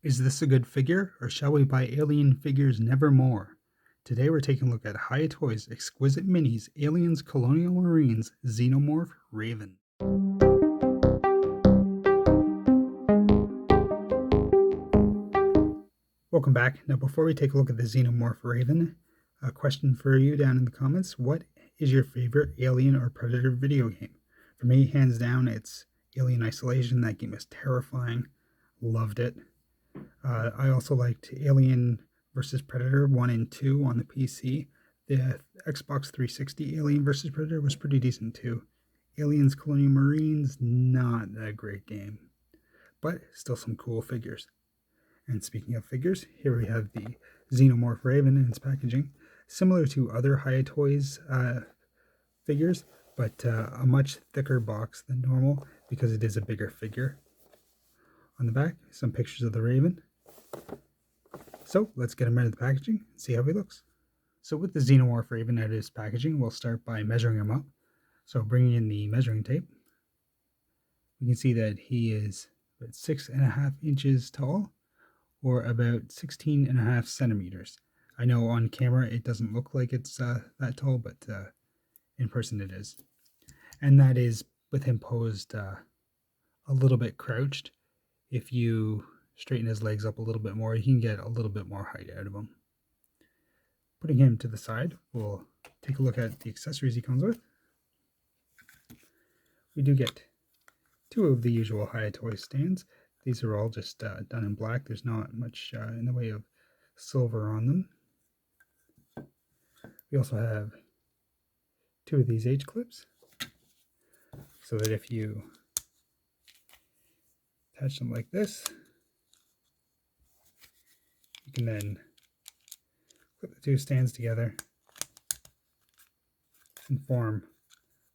Is this a good figure, or shall we buy alien figures nevermore? Today we're taking a look at Hiya Toys Exquisite Minis Aliens Colonial Marines Xenomorph Raven. Welcome back. Now before we take a look at the Xenomorph Raven, a question for you down in the comments. What is your favorite Alien or Predator video game? For me, hands down, it's Alien Isolation. That game is terrifying. Loved it. I also liked Alien vs. Predator 1 and 2 on the PC. The Xbox 360 Alien vs. Predator was pretty decent too. Aliens Colonial Marines, not a great game, but still some cool figures. And speaking of figures, here we have the Xenomorph Raven in its packaging. Similar to other Hiya Toys figures, but a much thicker box than normal because it is a bigger figure. On the back, some pictures of the Raven. So let's get him out of the packaging and see how he looks. So with the Xenomorph Raven out of his packaging, we'll start by measuring him up. So bringing in the measuring tape, we can see that he is about 6.5 inches tall, or about 16.5 centimeters. I know on camera it doesn't look like it's that tall, but in person it is. And that is with him posed a little bit crouched. If you straighten his legs up a little bit more, you can get a little bit more height out of him. Putting him to the side, we'll take a look at the accessories he comes with. We do get two of the usual Hiya Toys stands. These are all just done in black. There's not much in the way of silver on them. We also have two of these H-clips, so that if you attach them like this, you can then put the two stands together and form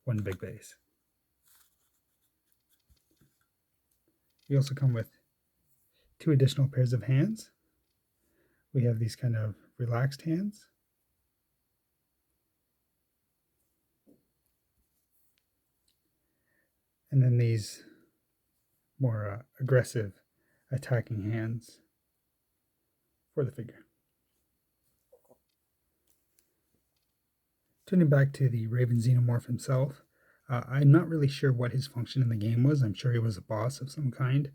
one big base. We also come with two additional pairs of hands. We have these kind of relaxed hands. And then these more aggressive attacking hands for the figure. Turning back to the Raven Xenomorph himself, I'm not really sure what his function in the game was. I'm sure he was a boss of some kind,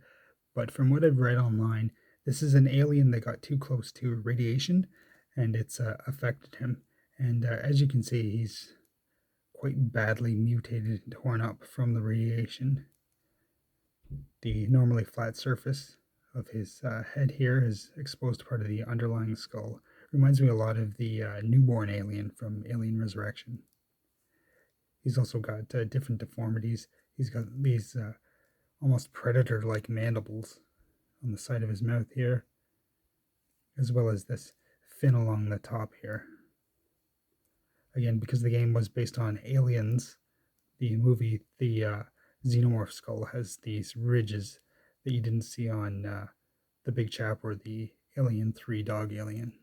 but from what I've read online, this is an alien that got too close to radiation, and it's affected him. And as you can see, he's quite badly mutated and torn up from the radiation. The normally flat surface of his head here is exposed part of the underlying skull. Reminds me a lot of the newborn alien from Alien Resurrection. He's also got different deformities. He's got these almost predator-like mandibles on the side of his mouth here, as well as this fin along the top here. Again, because the game was based on Aliens, the movie, the Xenomorph skull has these ridges that you didn't see on the Big Chap or the Alien 3 Dog Alien.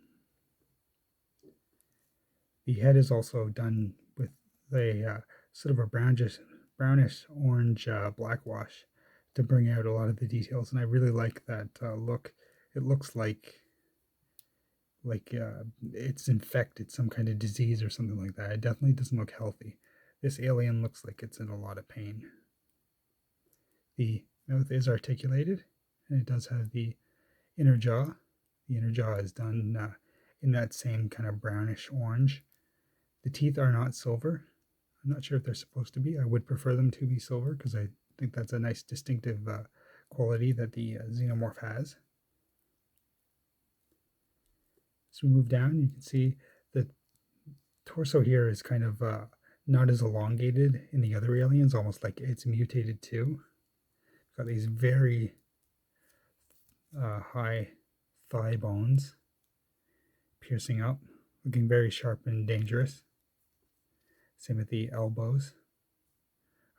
The head is also done with a sort of a brownish orange black wash to bring out a lot of the details, and I really like that look. It looks like it's infected, some kind of disease or something like that. It definitely doesn't look healthy. This alien looks like it's in a lot of pain. The mouth is articulated, and it does have the inner jaw. The inner jaw is done in that same kind of brownish orange. The teeth are not silver. I'm not sure if they're supposed to be. I would prefer them to be silver because I think that's a nice distinctive quality that the Xenomorph has. As we move down, you can see the torso here is kind of not as elongated in the other aliens, almost like it's mutated too. Got these very high thigh bones piercing up, looking very sharp and dangerous. Same with the elbows.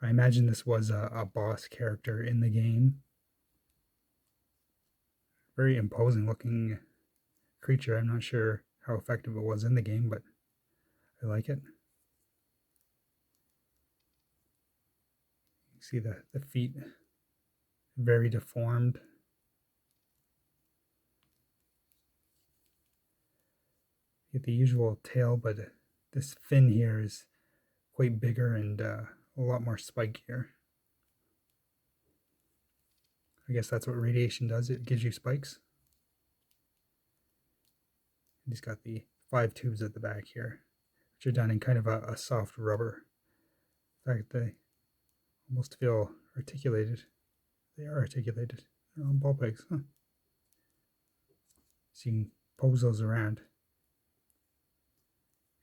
I imagine this was a boss character in the game. Very imposing looking creature. I'm not sure how effective it was in the game, but I like it. You see the feet, very deformed. You get the usual tail, but this fin here is quite bigger and a lot more spikier. I guess that's what radiation does. It gives you spikes. And he's got the 5 tubes at the back here, which are done in kind of a soft rubber. In fact, they almost feel articulated. They are articulated. They're on ball pegs, huh? So you can pose those around.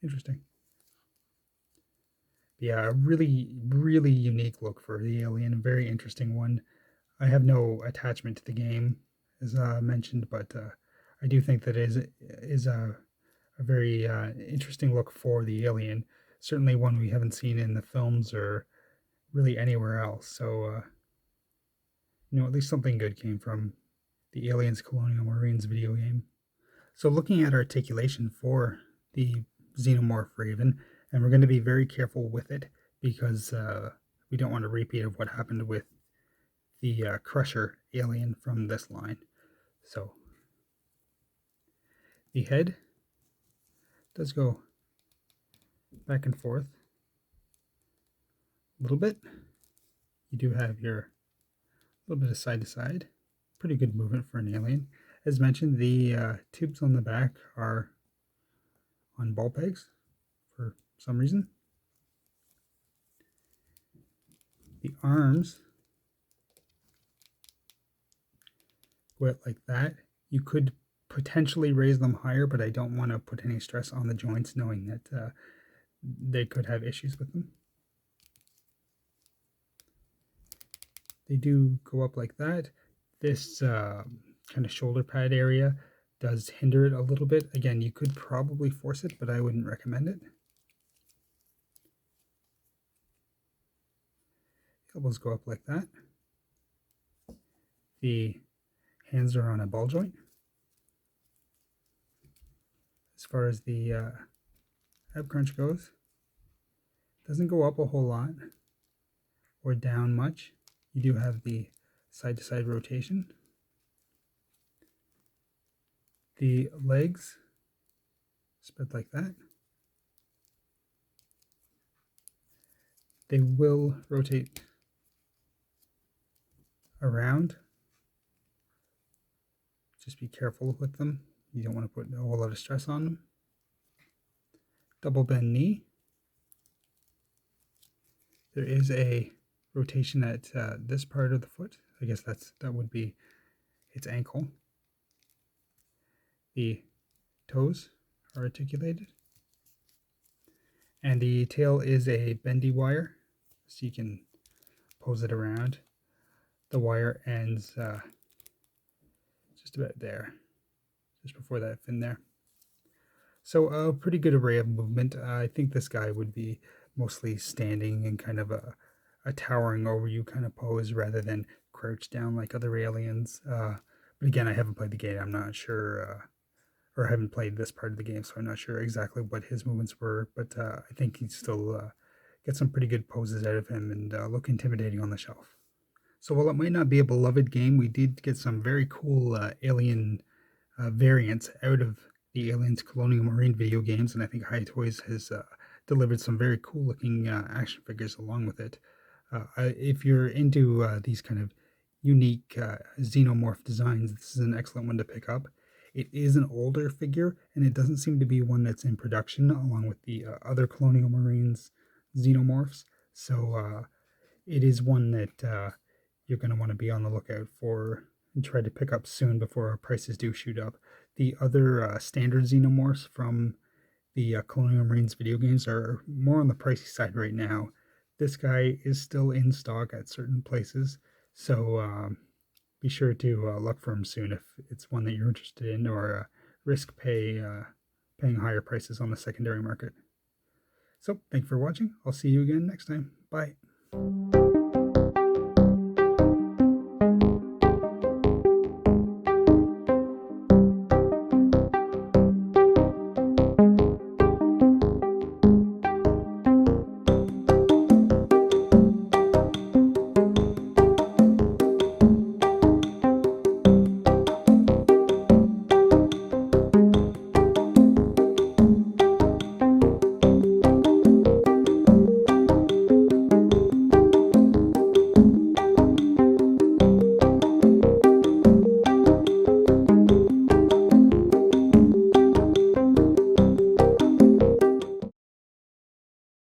Interesting. But yeah, a really, really unique look for the alien. A very interesting one. I have no attachment to the game, as mentioned, but I do think that it is a very interesting look for the alien. Certainly one we haven't seen in the films or really anywhere else. So, at least something good came from the Aliens Colonial Marines video game. So looking at articulation for the Xenomorph Raven, and we're going to be very careful with it because we don't want a repeat of what happened with the Crusher alien from this line. So the head does go back and forth a little bit. You do have your little bit of side to side. Pretty good movement for an alien. As mentioned, the tubes on the back are on ball pegs for some reason. The arms go out like that. You could potentially raise them higher, but I don't want to put any stress on the joints knowing that they could have issues with them. They do go up like that. This kind of shoulder pad area does hinder it a little bit. Again, you could probably force it, but I wouldn't recommend it. Elbows go up like that. The hands are on a ball joint. As far as the ab crunch goes, doesn't go up a whole lot or down much. You do have the side-to-side rotation. The legs spread like that. They will rotate around. Just be careful with them. You don't want to put a whole lot of stress on them. Double bend knee. There is a rotation at this part of the foot. I guess that would be its ankle. The toes are articulated. And the tail is a bendy wire, so you can pose it around. The wire ends just about there, just before that fin there. So a pretty good array of movement. I think this guy would be mostly standing in kind of a towering over you kind of pose rather than crouched down like other aliens. But again, I haven't played the game. I'm not sure, or I haven't played this part of the game, so I'm not sure exactly what his movements were. But I think he'd still get some pretty good poses out of him and look intimidating on the shelf. So while it might not be a beloved game, we did get some very cool alien variants out of the Aliens Colonial Marine video games, and I think Hiya Toys has delivered some very cool looking action figures along with it. If you're into these kind of unique xenomorph designs, this is an excellent one to pick up. It is an older figure, and it doesn't seem to be one that's in production along with the other Colonial Marines xenomorphs. So it is one that you're going to want to be on the lookout for and try to pick up soon before prices do shoot up. The other standard xenomorphs from the Colonial Marines video games are more on the pricey side right now. This guy is still in stock at certain places, so be sure to look for him soon if it's one that you're interested in, or risk paying higher prices on the secondary market. So, thank you for watching. I'll see you again next time. Bye.